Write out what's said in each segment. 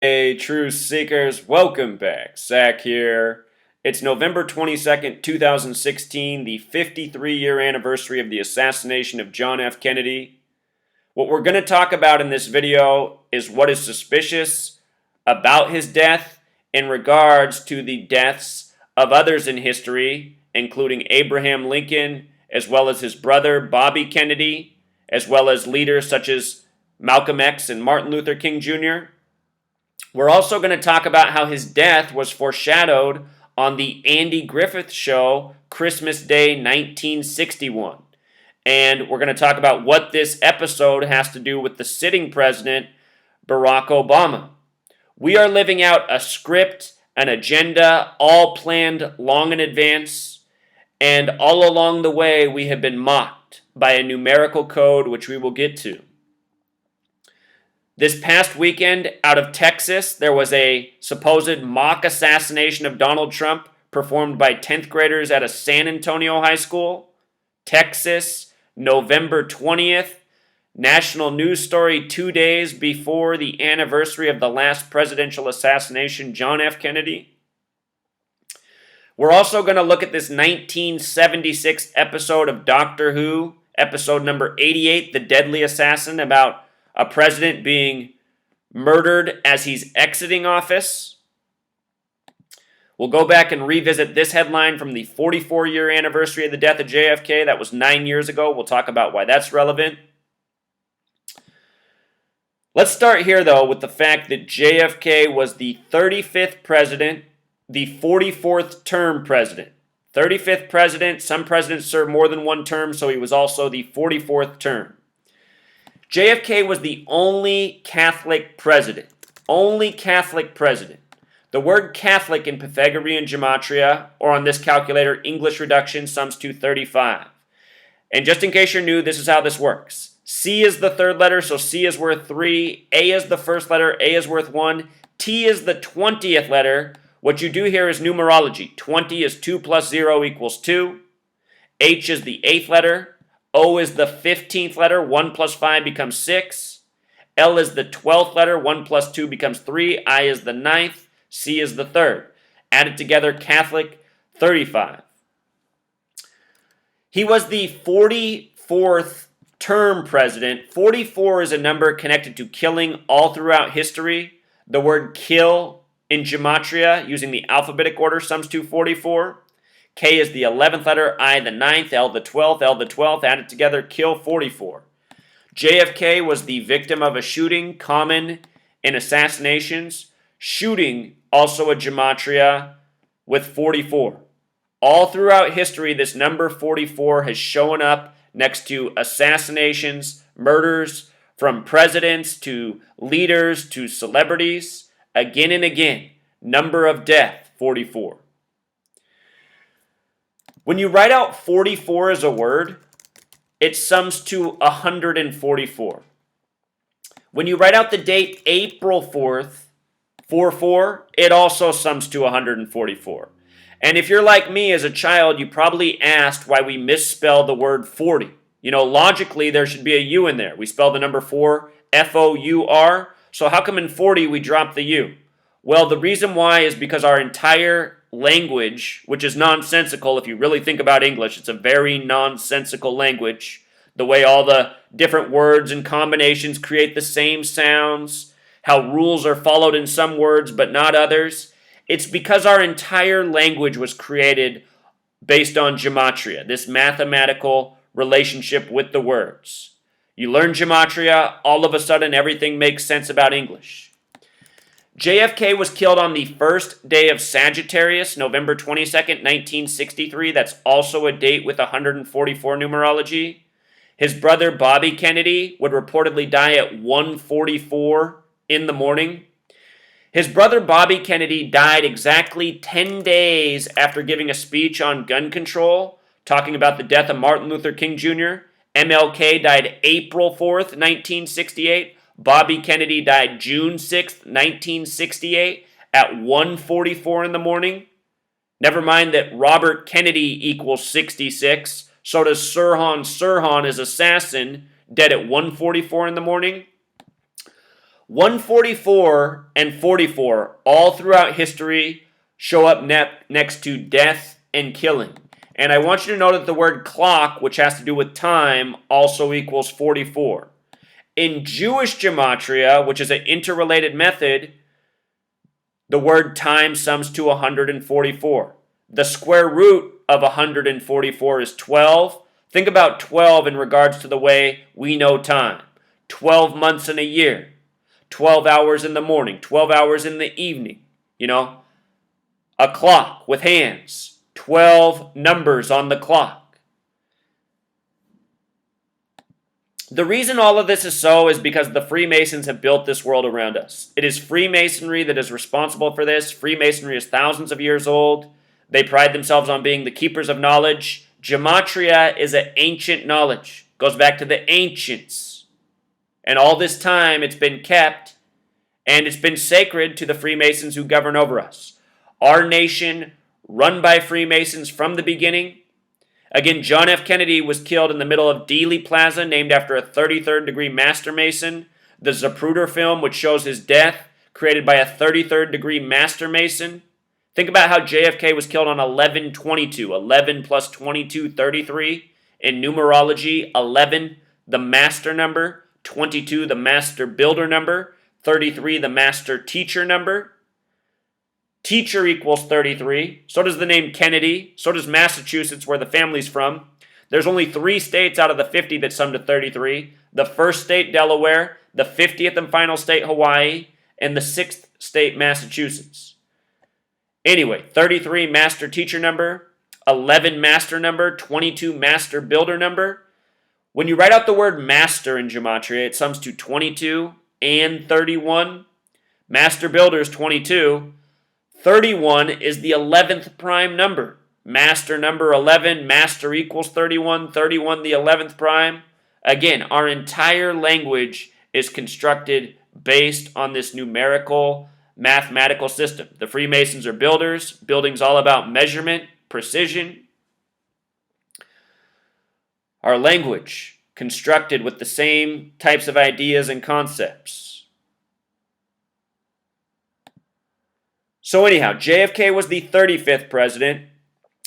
Hey, truth seekers, welcome back. Zach here. It's November 22nd, 2016, the 53-year anniversary of the assassination of John F. Kennedy. What we're going to talk about in this video is what is suspicious about his death in regards to the deaths of others in history, including Abraham Lincoln, as well as his brother Bobby Kennedy, as well as leaders such as Malcolm X and Martin Luther King Jr. We're also going to talk about how his death was foreshadowed on the Andy Griffith show, Christmas Day 1961. And we're going to talk about what this episode has to do with the sitting president, Barack Obama. We are living out a script, an agenda, all planned long in advance. And all along the way, we have been mocked by a numerical code, which we will get to. This past weekend, out of Texas, there was a supposed mock assassination of Donald Trump performed by 10th graders at a San Antonio high school. Texas, November 20th. National news story 2 days before the anniversary of the last presidential assassination, John F. Kennedy. We're also going to look at this 1976 episode of Doctor Who, episode number 88, The Deadly Assassin, about a president being murdered as he's exiting office. We'll go back and revisit this headline from the 44-year anniversary of the death of JFK. That was 9 years ago. We'll talk about why that's relevant. Let's start here, though, with the fact that JFK was the 35th president, the 44th term president. 35th president, some presidents serve more than one term, so he was also the 44th term. JFK was the only Catholic president. Only Catholic president. The word Catholic in Pythagorean gematria, or on this calculator, English reduction, sums to 35. And just in case you're new, this is how this works. C is the third letter, so C is worth 3. A is the first letter, A is worth 1. T is the 20th letter. What you do here is numerology. 20 is 2 plus 0 equals 2. H is the 8th letter. O is the 15th letter, 1 plus 5 becomes 6. L is the 12th letter, 1 plus 2 becomes 3. I is the 9th, C is the 3rd. Added together, Catholic, 35. He was the 44th term president. 44 is a number connected to killing all throughout history. The word kill in gematria, using the alphabetic order, sums to 44. K is the 11th letter, I the 9th, L the 12th, L the 12th, added together, kill 44. JFK was the victim of a shooting, common in assassinations. Shooting, also a gematria, with 44. All throughout history, this number 44 has shown up next to assassinations, murders, from presidents to leaders to celebrities. Again and again, number of death, 44. When you write out 44 as a word, it sums to 144. When you write out the date April 4th, 44, it also sums to 144. And if you're like me as a child, you probably asked why we misspell the word 40. You know, logically, there should be a U in there. We spell the number 4, F-O-U-R. So how come in 40 we drop the U? Well, the reason why is because our entire language, which is nonsensical if you really think about English, it's a very nonsensical language. The way all the different words and combinations create the same sounds, how rules are followed in some words but not others. It's because our entire language was created based on gematria, this mathematical relationship with the words. You learn gematria, all of a sudden everything makes sense about English. JFK was killed on the first day of Sagittarius, November 22nd, 1963. That's also a date with 144 numerology. His brother Bobby Kennedy would reportedly die at 1:44 in the morning. His brother Bobby Kennedy died exactly 10 days after giving a speech on gun control, talking about the death of Martin Luther King Jr. MLK died April 4th, 1968. Bobby Kennedy died June 6th, 1968 at 1:44 in the morning. Never mind that Robert Kennedy equals 66. So does Sirhan Sirhan, his assassin, dead at 1:44 in the morning. 144 and 44 all throughout history show up next to death and killing. And I want you to know that the word clock, which has to do with time, also equals 44. In Jewish gematria, which is an interrelated method, the word time sums to 144. The square root of 144 is 12. Think about 12 in regards to the way we know time. 12 months in a year. 12 hours in the morning. 12 hours in the evening. You know? A clock with hands. 12 numbers on the clock. The reason all of this is so is because the Freemasons have built this world around us. It is Freemasonry that is responsible for this. Freemasonry is thousands of years old. They pride themselves on being the keepers of knowledge. Gematria is an ancient knowledge. Goes back to the ancients. And all this time it's been kept, and it's been sacred to the Freemasons who govern over us. Our nation, run by Freemasons from the beginning. Again, John F. Kennedy was killed in the middle of Dealey Plaza, named after a 33rd degree Master Mason. The Zapruder film, which shows his death, created by a 33rd degree Master Mason. Think about how JFK was killed on 11/22. 11 plus 22, 33. In numerology, 11, the master number. 22, the master builder number. 33, the master teacher number. Teacher equals 33. So does the name Kennedy. So does Massachusetts, where the family's from. There's only 3 states out of the 50 that sum to 33. The first state, Delaware. The 50th and final state, Hawaii. And the 6th state, Massachusetts. Anyway, 33 master teacher number. 11 master number. 22 master builder number. When you write out the word master in gematria, it sums to 22 and 31. Master builder is 22. 31 is the 11th prime number. Master number 11, master equals 31, 31 the 11th prime. Again, our entire language is constructed based on this numerical, mathematical system. The Freemasons are builders. Building's all about measurement, precision. Our language, constructed with the same types of ideas and concepts. So anyhow, JFK was the 35th president,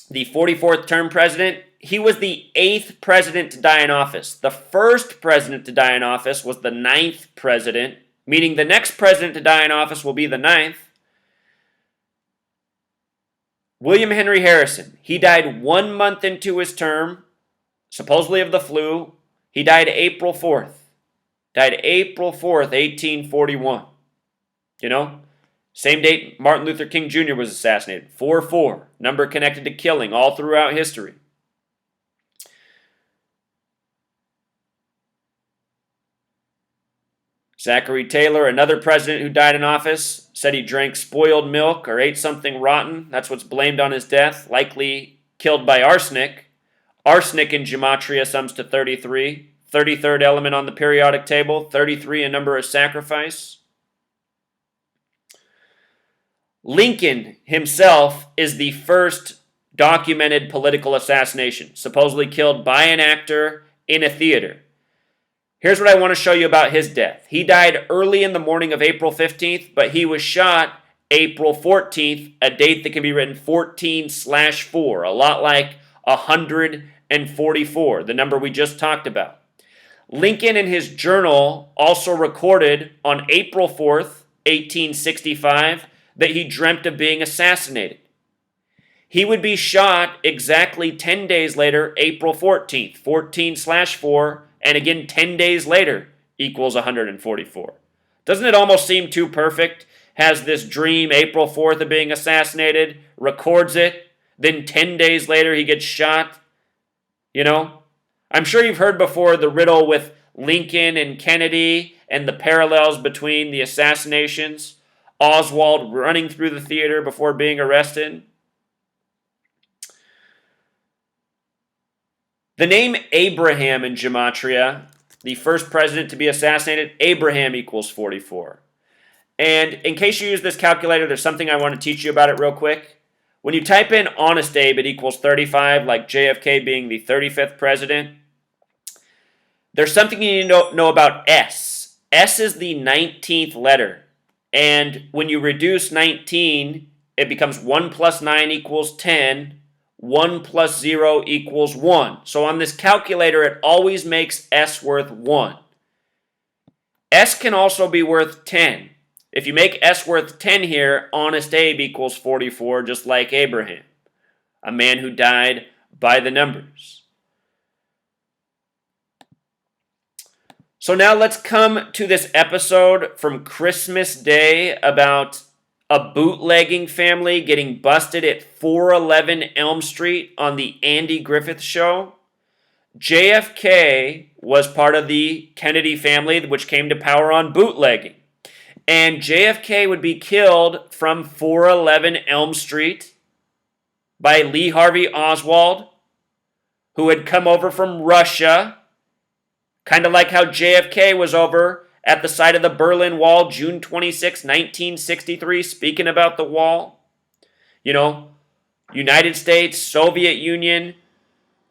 the 44th term president. He was the 8th president to die in office. The first president to die in office was the 9th president, meaning the next president to die in office will be the 9th. William Henry Harrison. He died 1 month into his term, supposedly of the flu. He died April 4th. Died April 4th, 1841. You know? Same date Martin Luther King Jr. was assassinated. 4-4. Number connected to killing all throughout history. Zachary Taylor, another president who died in office, said he drank spoiled milk or ate something rotten. That's what's blamed on his death. Likely killed by arsenic. Arsenic in gematria sums to 33. 33rd element on the periodic table. 33, a number of sacrifice. Lincoln himself is the first documented political assassination, supposedly killed by an actor in a theater. Here's what I want to show you about his death. He died early in the morning of April 15th, but he was shot April 14th, a date that can be written 14/4, a lot like 144, the number we just talked about. Lincoln in his journal also recorded on April 4th, 1865, that he dreamt of being assassinated. He would be shot exactly 10 days later, April 14th, 14/4, and again 10 days later equals 144. Doesn't it almost seem too perfect? Has this dream April 4th of being assassinated, records it, then 10 days later he gets shot. You know? I'm sure you've heard before the riddle with Lincoln and Kennedy and the parallels between the assassinations. Oswald running through the theater before being arrested. The name Abraham in gematria, the first president to be assassinated, Abraham equals 44. And in case you use this calculator, there's something I want to teach you about it real quick. When you type in Honest Abe, it equals 35, like JFK being the 35th president. There's something you need to know about S. S is the 19th letter. And when you reduce 19, it becomes 1 plus 9 equals 10. 1 plus 0 equals 1. So on this calculator, it always makes S worth 1. S can also be worth 10. If you make S worth 10 here, Honest Abe equals 44, just like Abraham, a man who died by the numbers. So now let's come to this episode from Christmas Day about a bootlegging family getting busted at 411 Elm Street on the Andy Griffith Show. JFK was part of the Kennedy family, which came to power on bootlegging. And JFK would be killed from 411 Elm Street by Lee Harvey Oswald, who had come over from Russia, kind of like how JFK was over at the site of the Berlin Wall, June 26, 1963, speaking about the wall. You know, United States, Soviet Union,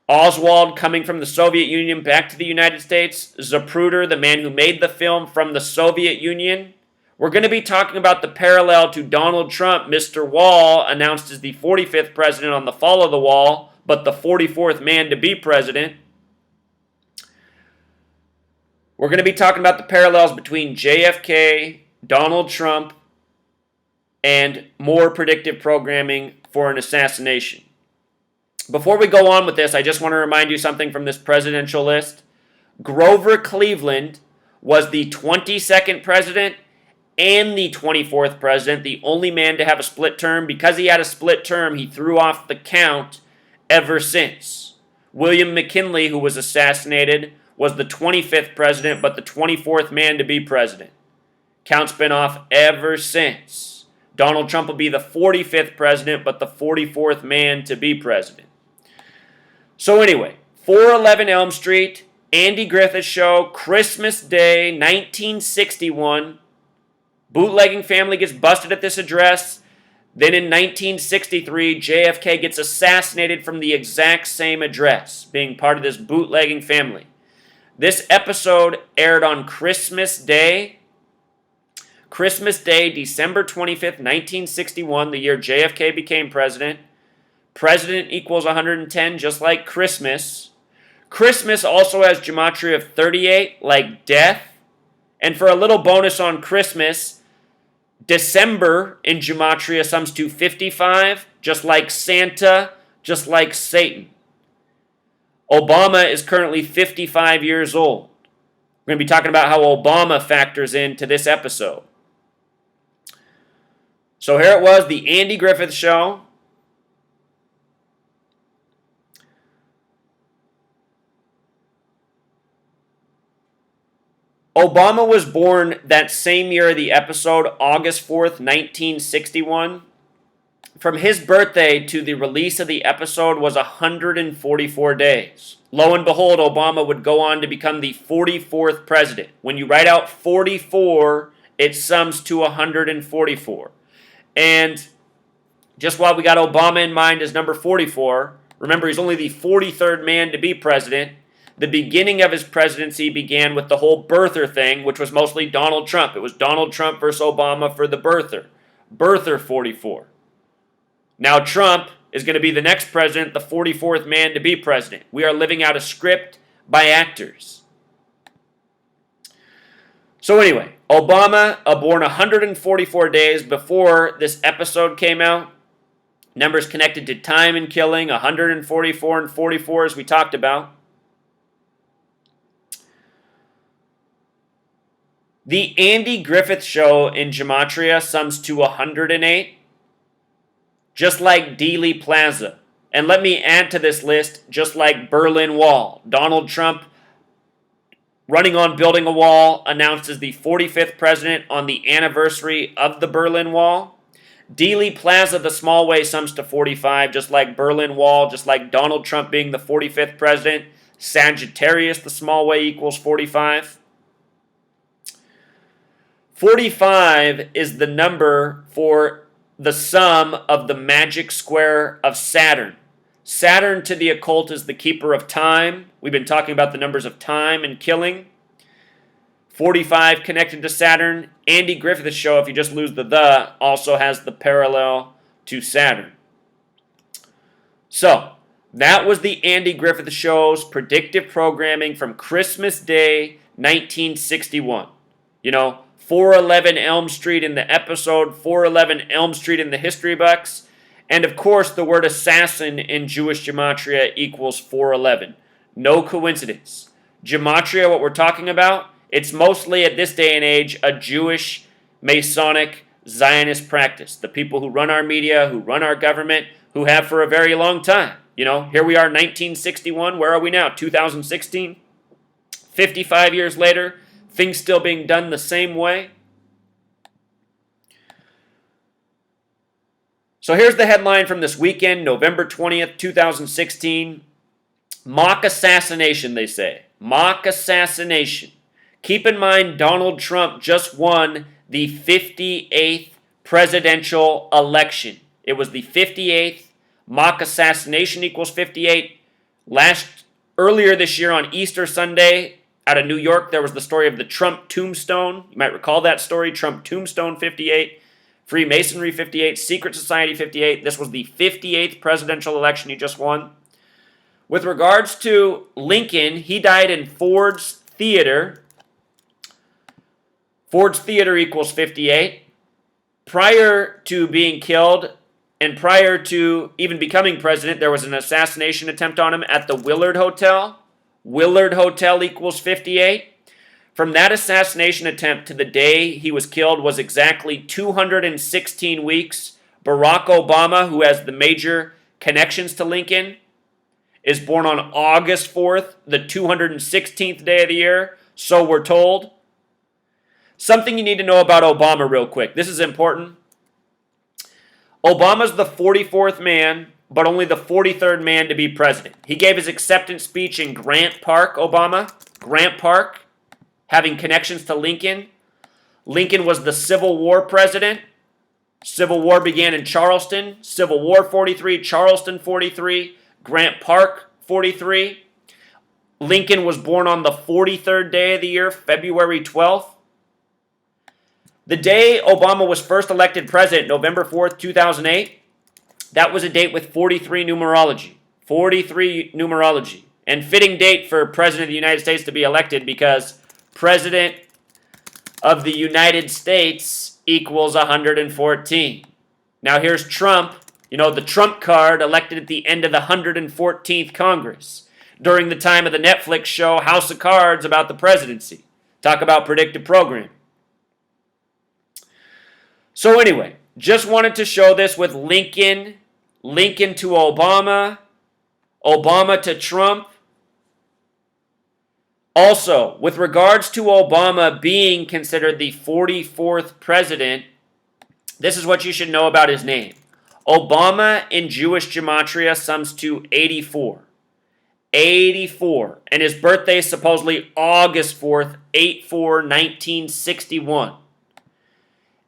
Oswald coming from the Soviet Union back to the United States, Zapruder, the man who made the film, from the Soviet Union. We're going to be talking about the parallel to Donald Trump, Mr. Wall, announced as the 45th president on the fall of the wall, but the 44th man to be president. We're going to be talking about the parallels between JFK, Donald Trump, and more predictive programming for an assassination. Before we go on with this, I just want to remind you something from this presidential list. Grover Cleveland was the 22nd president and the 24th president, the only man to have a split term. Because he had a split term, he threw off the count ever since. William McKinley, who was assassinated, was the 25th president, but the 24th man to be president. Count's been off ever since. Donald Trump will be the 45th president, but the 44th man to be president. So anyway, 411 Elm Street, Andy Griffith Show, Christmas Day, 1961. Bootlegging family gets busted at this address. Then in 1963, JFK gets assassinated from the exact same address, being part of this bootlegging family. This episode aired on Christmas Day. Christmas Day, December 25th, 1961, the year JFK became president. President equals 110, just like Christmas. Christmas also has gematria of 38, like death. And for a little bonus on Christmas, December in gematria sums to 55, just like Santa, just like Satan. Obama is currently 55 years old. We're going to be talking about how Obama factors into this episode. So here it was, the Andy Griffith Show. Obama was born that same year of the episode, August 4th, 1961. From his birthday to the release of the episode was 144 days. Lo and behold, Obama would go on to become the 44th president. When you write out 44, it sums to 144. And just while we got Obama in mind as number 44, remember he's only the 43rd man to be president. The beginning of his presidency began with the whole birther thing, which was mostly Donald Trump. It was Donald Trump versus Obama for the birther. Birther 44. Now Trump is going to be the next president, the 44th man to be president. We are living out a script by actors. So anyway, Obama, born 144 days before this episode came out. Numbers connected to time and killing, 144 and 44 as we talked about. The Andy Griffith Show in gematria sums to 108. Just like Dealey Plaza. And let me add to this list, just like Berlin Wall. Donald Trump, running on building a wall, announced as the 45th president on the anniversary of the Berlin Wall. Dealey Plaza, the small way, sums to 45, just like Berlin Wall, just like Donald Trump being the 45th president. Sagittarius, the small way, equals 45. 45 is the number for the sum of the magic square of Saturn. Saturn to the occult is the keeper of time. We've been talking about the numbers of time and killing. 45 connected to Saturn. Andy Griffith's show, if you just lose the, also has the parallel to Saturn. So, that was the Andy Griffith Show's predictive programming from Christmas Day, 1961. 411 Elm Street in the episode, 411 Elm Street in the history books, and of course the word assassin in Jewish gematria equals 411. No coincidence. Gematria, what we're talking about, it's mostly at this day and age a Jewish Masonic Zionist practice. The people who run our media, who run our government, who have for a very long time. Here we are, 1961. Where are we now? 2016? 55 years later, things still being done the same way. So here's the headline from this weekend, November 20th, 2016. Mock assassination, they say. Mock assassination. Keep in mind, Donald Trump just won the 58th presidential election. It was the 58th. Mock assassination equals 58. Earlier this year on Easter Sunday, out of New York, there was the story of the Trump tombstone. You might recall that story, Trump tombstone 58, Freemasonry 58, Secret Society 58. This was the 58th presidential election he just won. With regards to Lincoln, he died in Ford's Theater. Ford's Theater equals 58. Prior to being killed and prior to even becoming president, there was an assassination attempt on him at the Willard Hotel. Willard Hotel equals 58. From that assassination attempt to the day he was killed was exactly 216 weeks. Barack Obama, who has the major connections to Lincoln, is born on August 4th, the 216th day of the year, so we're told. Something you need to know about Obama real quick. This is important. Obama's the 44th man, but only the 43rd man to be president. He gave his acceptance speech in Grant Park, Obama. Grant Park, having connections to Lincoln. Lincoln was the Civil War president. Civil War began in Charleston. Civil War 43, Charleston 43, Grant Park 43. Lincoln was born on the 43rd day of the year, February 12th. The day Obama was first elected president, November 4th, 2008, that was a date with 43 numerology. 43 numerology. And fitting date for President of the United States to be elected because President of the United States equals 114. Now here's Trump, the Trump card, elected at the end of the 114th Congress during the time of the Netflix show House of Cards about the presidency. Talk about predictive programming. So anyway, just wanted to show this with Lincoln to Obama, Obama to Trump. Also, with regards to Obama being considered the 44th president, this is what you should know about his name. Obama in Jewish gematria sums to 84. 84. And his birthday is supposedly August 4th, 8/4/1961.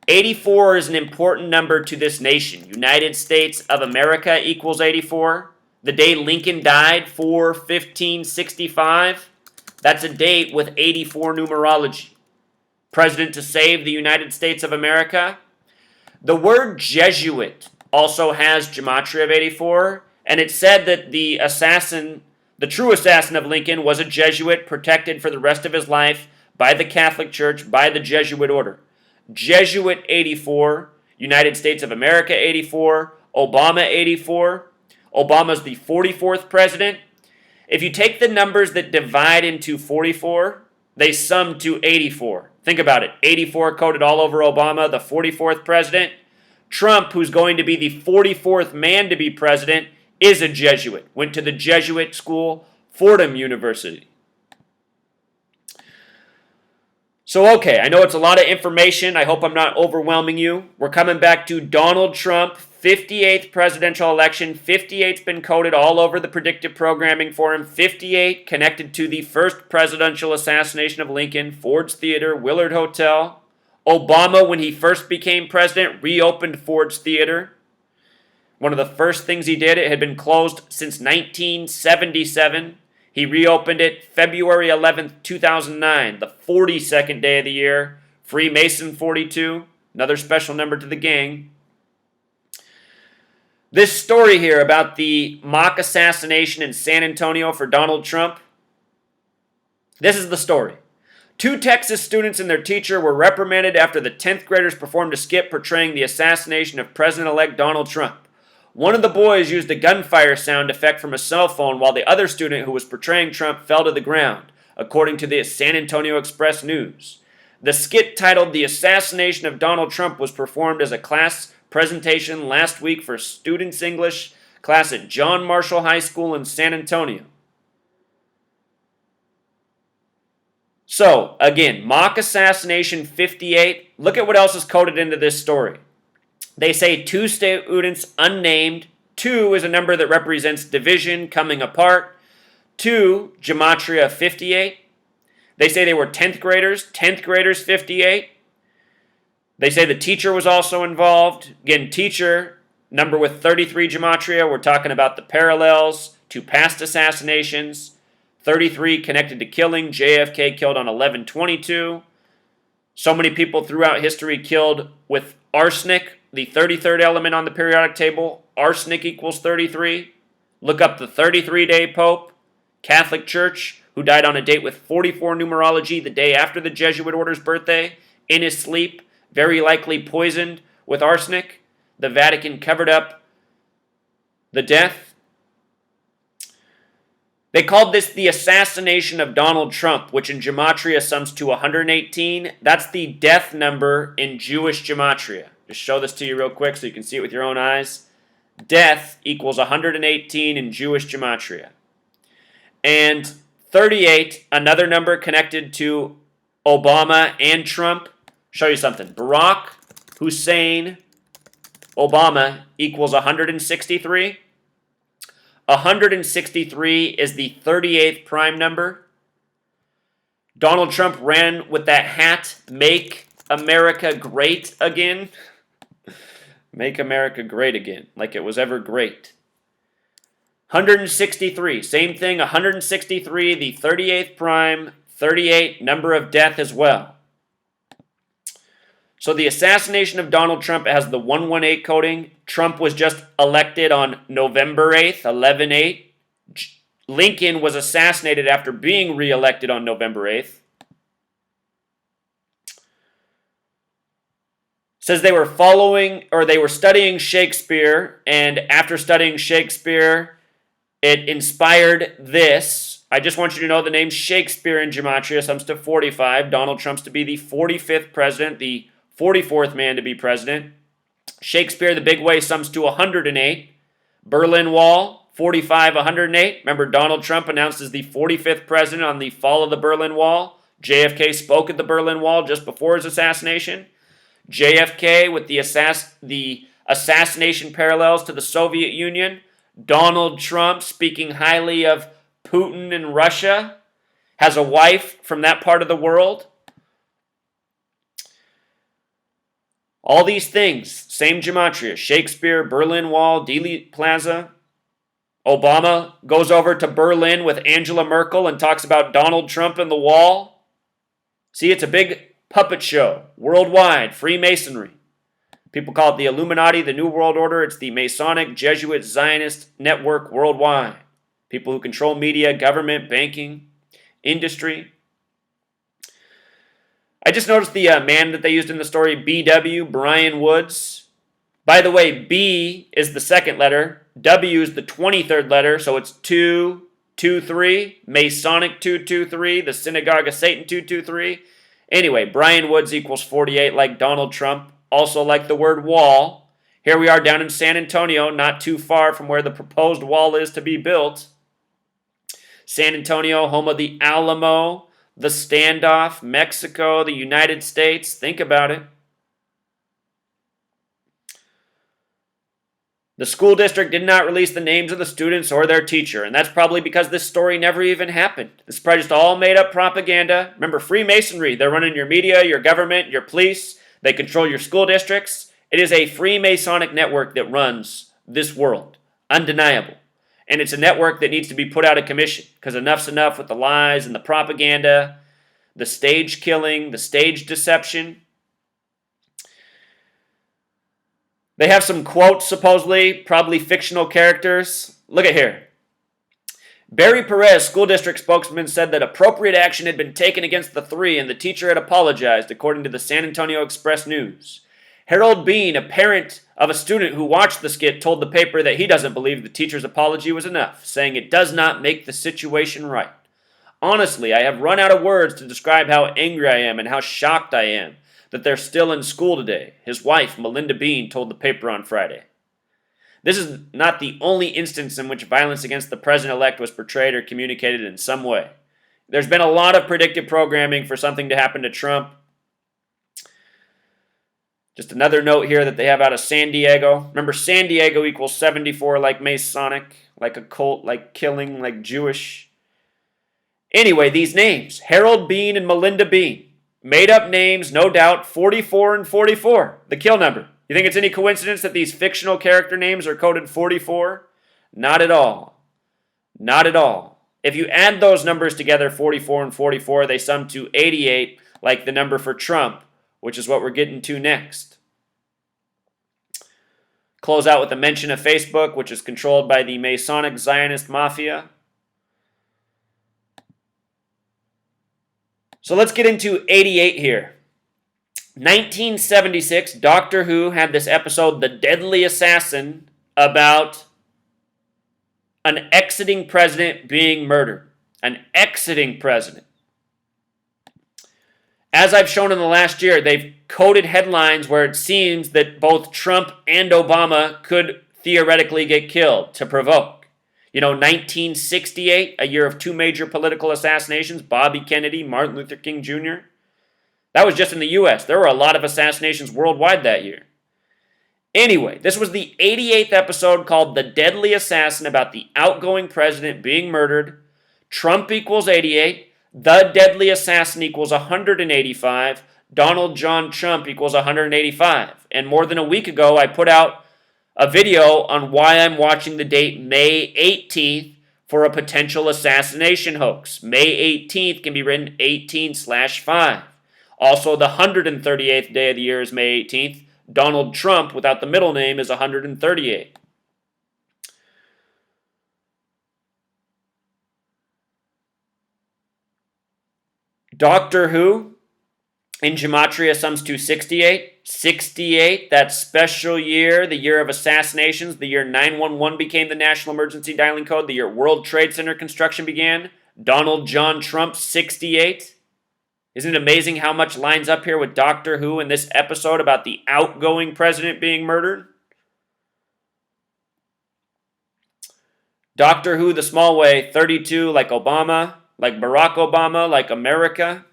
84 is an important number to this nation. United States of America equals 84. The day Lincoln died, 4/15/65. That's a date with 84 numerology. President to save the United States of America. The word Jesuit also has gematria of 84, and it said that the true assassin of Lincoln was a Jesuit protected for the rest of his life by the Catholic Church, by the Jesuit order. Jesuit 84, United States of America 84, Obama 84. Obama's the 44th president. If you take the numbers that divide into 44, they sum to 84. Think about it. 84 coded all over Obama, the 44th president. Trump, who's going to be the 44th man to be president, is a Jesuit. Went to the Jesuit school, Fordham University. So, okay, I know it's a lot of information. I hope I'm not overwhelming you. We're coming back to Donald Trump, 58th presidential election. 58's been coded all over the predictive programming for him. 58 connected to the first presidential assassination of Lincoln, Ford's Theater, Willard Hotel. Obama, when he first became president, reopened Ford's Theater. One of the first things he did, it had been closed since 1977. He reopened it February 11th, 2009, the 42nd day of the year. Freemason 42, another special number to the gang. This story here about the mock assassination in San Antonio for Donald Trump, this is the story. 2 Texas students and their teacher were reprimanded after the 10th graders performed a skit portraying the assassination of President-elect Donald Trump. One of the boys used a gunfire sound effect from a cell phone while the other student who was portraying Trump fell to the ground, according to the San Antonio Express News. The skit titled The Assassination of Donald Trump was performed as a class presentation last week for students' English class at John Marshall High School in San Antonio. So, again, mock assassination 58. Look at what else is coded into this story. They say 2 students unnamed. 2 is a number that represents division, coming apart. 2, gematria 58. They say they were 10th graders. 10th graders 58. They say the teacher was also involved. Again, teacher, number with 33 gematria. We're talking about the parallels to past assassinations. 33 connected to killing. JFK killed on 11/22. So many people throughout history killed with arsenic, the 33rd element on the periodic table. Arsenic equals 33. Look up the 33-day Pope, Catholic Church, who died on a date with 44 numerology the day after the Jesuit order's birthday, in his sleep, very likely poisoned with arsenic. The Vatican covered up the death. They called this the assassination of Donald Trump, which in gematria sums to 118. That's the death number in Jewish gematria. Just show this to you real quick so you can see it with your own eyes. Death equals 118 in Jewish gematria. And 38, another number connected to Obama and Trump. Show you something. Barack Hussein Obama equals 163. 163 is the 38th prime number. Donald Trump ran with that hat, Make America Great Again. Make America Great Again, like it was ever great. 163, same thing, 163, the 38th prime, 38, number of death as well. So the assassination of Donald Trump has the 118 coding. Trump was just elected on November 8th, 11/8. Lincoln was assassinated after being reelected on November 8th. Says they were studying Shakespeare, and after studying Shakespeare, it inspired this. I just want you to know the name Shakespeare in gematria sums to 45. Donald Trump's to be the 45th president, the 44th man to be president. Shakespeare, the big way, sums to 108. Berlin Wall, 45, 108. Remember, Donald Trump announced as the 45th president on the fall of the Berlin Wall. JFK spoke at the Berlin Wall just before his assassination. JFK with the assassination parallels to the Soviet Union. Donald Trump speaking highly of Putin and Russia. Has a wife from that part of the world. All these things, same gematria. Shakespeare, Berlin Wall, Dealey Plaza. Obama goes over to Berlin with Angela Merkel and talks about Donald Trump and the wall. See, it's a big puppet show, worldwide, Freemasonry. People call it the Illuminati, the New World Order. It's the Masonic, Jesuit, Zionist network worldwide. People who control media, government, banking, industry. I just noticed the man that they used in the story, BW, Brian Woods. By the way, B is the second letter. W is the 23rd letter, so it's 223. Masonic 223. The Synagogue of Satan 223. Anyway, Brian Woods equals 48 like Donald Trump. Also like the word wall. Here we are down in San Antonio, not too far from where the proposed wall is to be built. San Antonio, home of the Alamo, the standoff, Mexico, the United States. Think about it. The school district did not release the names of the students or their teacher, and that's probably because this story never even happened. This is probably just all made-up propaganda. Remember, Freemasonry, they're running your media, your government, your police. They control your school districts. It is a Freemasonic network that runs this world. Undeniable. And it's a network that needs to be put out of commission because enough's enough with the lies and the propaganda, the stage killing, the stage deception. They have some quotes, supposedly, probably fictional characters. Look at here. Barry Perez, school district spokesman, said that appropriate action had been taken against the three and the teacher had apologized, according to the San Antonio Express News. Harold Bean, a parent of a student who watched the skit, told the paper that he doesn't believe the teacher's apology was enough, saying it does not make the situation right. Honestly, I have run out of words to describe how angry I am and how shocked I am that they're still in school today, his wife, Melinda Bean, told the paper on Friday. This is not the only instance in which violence against the president-elect was portrayed or communicated in some way. There's been a lot of predictive programming for something to happen to Trump. Just another note here that they have out of San Diego. Remember, San Diego equals 74, like Masonic, like occult, like killing, like Jewish. Anyway, these names, Harold Bean and Melinda Bean. Made up names, no doubt, 44 and 44, the kill number. You think it's any coincidence that these fictional character names are coded 44? Not at all. Not at all. If you add those numbers together, 44 and 44, they sum to 88, like the number for Trump, which is what we're getting to next. Close out with a mention of Facebook, which is controlled by the Masonic Zionist Mafia. So let's get into 88 here. 1976, Doctor Who had this episode, The Deadly Assassin, about an exiting president being murdered. An exiting president. As I've shown in the last year, they've coded headlines where it seems that both Trump and Obama could theoretically get killed to provoke. 1968, a year of two major political assassinations, Bobby Kennedy, Martin Luther King Jr. That was just in the U.S. There were a lot of assassinations worldwide that year. Anyway, this was the 88th episode called The Deadly Assassin, about the outgoing president being murdered. Trump equals 88. The Deadly Assassin equals 185. Donald John Trump equals 185. And more than a week ago, I put out a video on why I'm watching the date May 18th for a potential assassination hoax. May 18th can be written 18/5. Also, the 138th day of the year is May 18th. Donald Trump, without the middle name, is 138. Doctor Who, in Gematria, sums to 68. 68, that special year, the year of assassinations, the year 911 became the national emergency dialing code, the year World Trade Center construction began. Donald John Trump, 68. Isn't it amazing how much lines up here with Doctor Who in this episode about the outgoing president being murdered? Doctor Who, the small way, 32, like Obama, like Barack Obama, like America.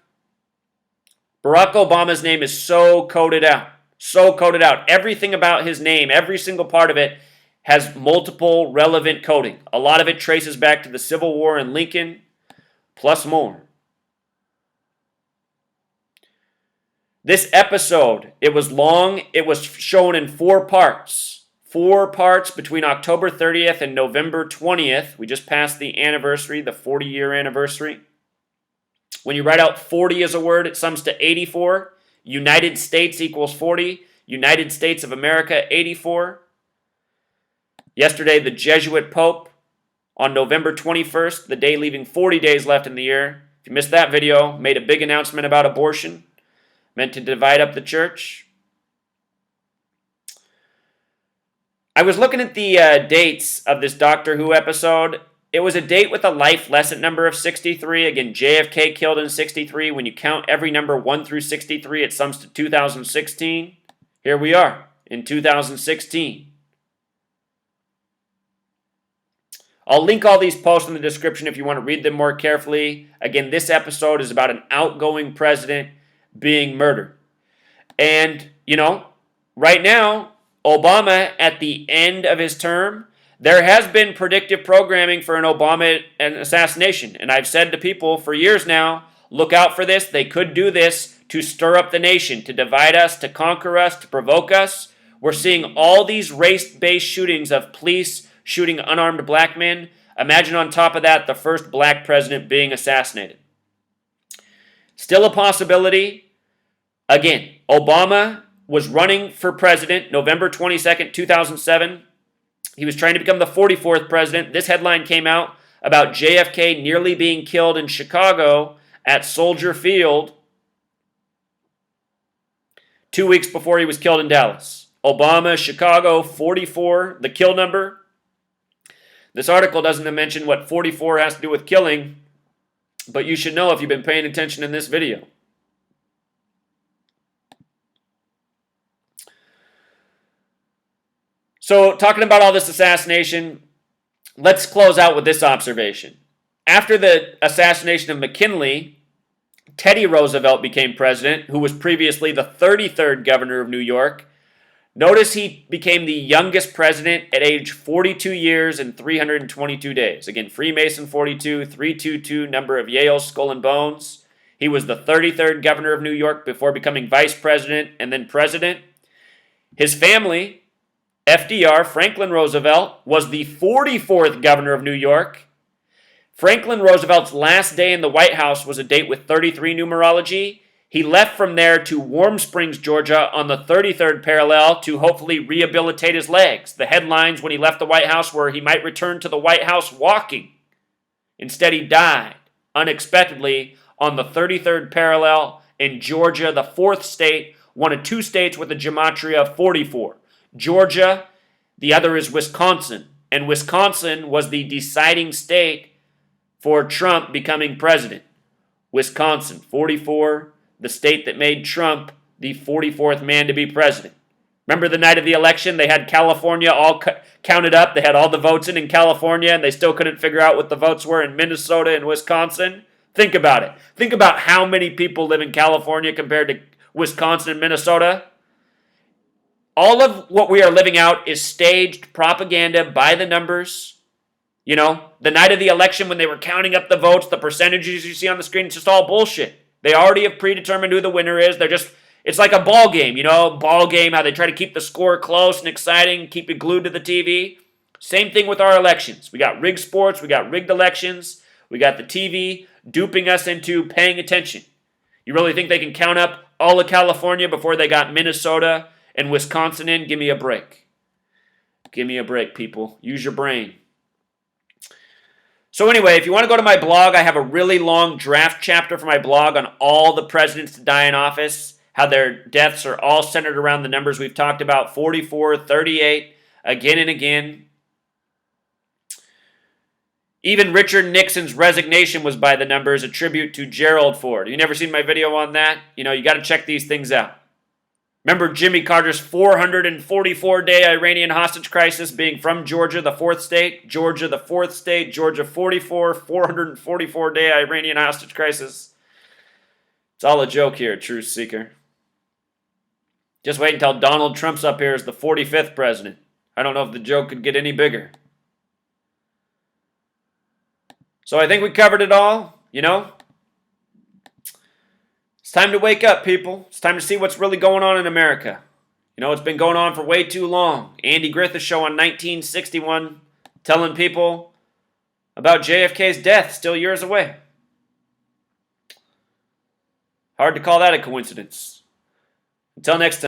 Barack Obama's name is so coded out. So coded out. Everything about his name, every single part of it, has multiple relevant coding. A lot of it traces back to the Civil War and Lincoln, plus more. This episode, it was long. It was shown in 4 parts. 4 parts between October 30th and November 20th. We just passed the anniversary, the 40-year anniversary. When you write out 40 as a word, it sums to 84. United States equals 40. United States of America, 84. Yesterday, the Jesuit Pope, on November 21st, the day leaving 40 days left in the year. If you missed that video, made a big announcement about abortion, meant to divide up the church. I was looking at the dates of this Doctor Who episode. It was a date with a life lesson number of 63. Again, JFK killed in 63. When you count every number 1 through 63, it sums to 2016. Here we are in 2016. I'll link all these posts in the description if you want to read them more carefully. Again, this episode is about an outgoing president being murdered. And, right now, Obama, at the end of his term, there has been predictive programming for an Obama assassination. And I've said to people for years now, look out for this. They could do this to stir up the nation, to divide us, to conquer us, to provoke us. We're seeing all these race-based shootings of police shooting unarmed black men. Imagine on top of that the first black president being assassinated. Still a possibility. Again, Obama was running for president November 22nd, 2007. He was trying to become the 44th president. This headline came out about JFK nearly being killed in Chicago at Soldier Field 2 weeks before he was killed in Dallas. Obama, Chicago, 44, the kill number. This article doesn't mention what 44 has to do with killing, but you should know if you've been paying attention in this video. So, talking about all this assassination, let's close out with this observation. After the assassination of McKinley, Teddy Roosevelt became president, who was previously the 33rd governor of New York. Notice he became the youngest president at age 42 years and 322 days. Again, Freemason 42, 322, number of Yale's Skull and Bones. He was the 33rd governor of New York before becoming vice president and then president. His family, FDR, Franklin Roosevelt, was the 44th governor of New York. Franklin Roosevelt's last day in the White House was a date with 33 numerology. He left from there to Warm Springs, Georgia on the 33rd parallel to hopefully rehabilitate his legs. The headlines when he left the White House were he might return to the White House walking. Instead, he died unexpectedly on the 33rd parallel in Georgia, the fourth state, one of two states with a gematria of 44. Georgia, the other is Wisconsin. And Wisconsin was the deciding state for Trump becoming president. Wisconsin, 44, the state that made Trump the 44th man to be president. Remember the night of the election, they had California all counted up. They had all the votes in California, and they still couldn't figure out what the votes were in Minnesota and Wisconsin. Think about it. Think about how many people live in California compared to Wisconsin and Minnesota. All of what we are living out is staged propaganda by the numbers. You know, the night of the election when they were counting up the votes, the percentages you see on the screen, it's just all bullshit. They already have predetermined who the winner is. It's like a ball game, ball game, how they try to keep the score close and exciting, keep you glued to the TV. Same thing with our elections. We got rigged sports, we got rigged elections, we got the TV duping us into paying attention. You really think they can count up all of California before they got Minnesota and Wisconsin in? Give me a break. Give me a break, people. Use your brain. So anyway, if you want to go to my blog, I have a really long draft chapter for my blog on all the presidents to die in office, how their deaths are all centered around the numbers we've talked about, 44, 38, again and again. Even Richard Nixon's resignation was by the numbers, a tribute to Gerald Ford. You never seen my video on that? You got to check these things out. Remember Jimmy Carter's 444-day Iranian hostage crisis being from Georgia, the fourth state? Georgia, the fourth state. Georgia, 44, 444-day Iranian hostage crisis. It's all a joke here, truth seeker. Just wait until Donald Trump's up here as the 45th president. I don't know if the joke could get any bigger. So I think we covered it all, It's time to wake up, people. It's time to see what's really going on in America. It's been going on for way too long. Andy Griffith show on 1961 telling people about JFK's death still years away. Hard to call that a coincidence. Until next time.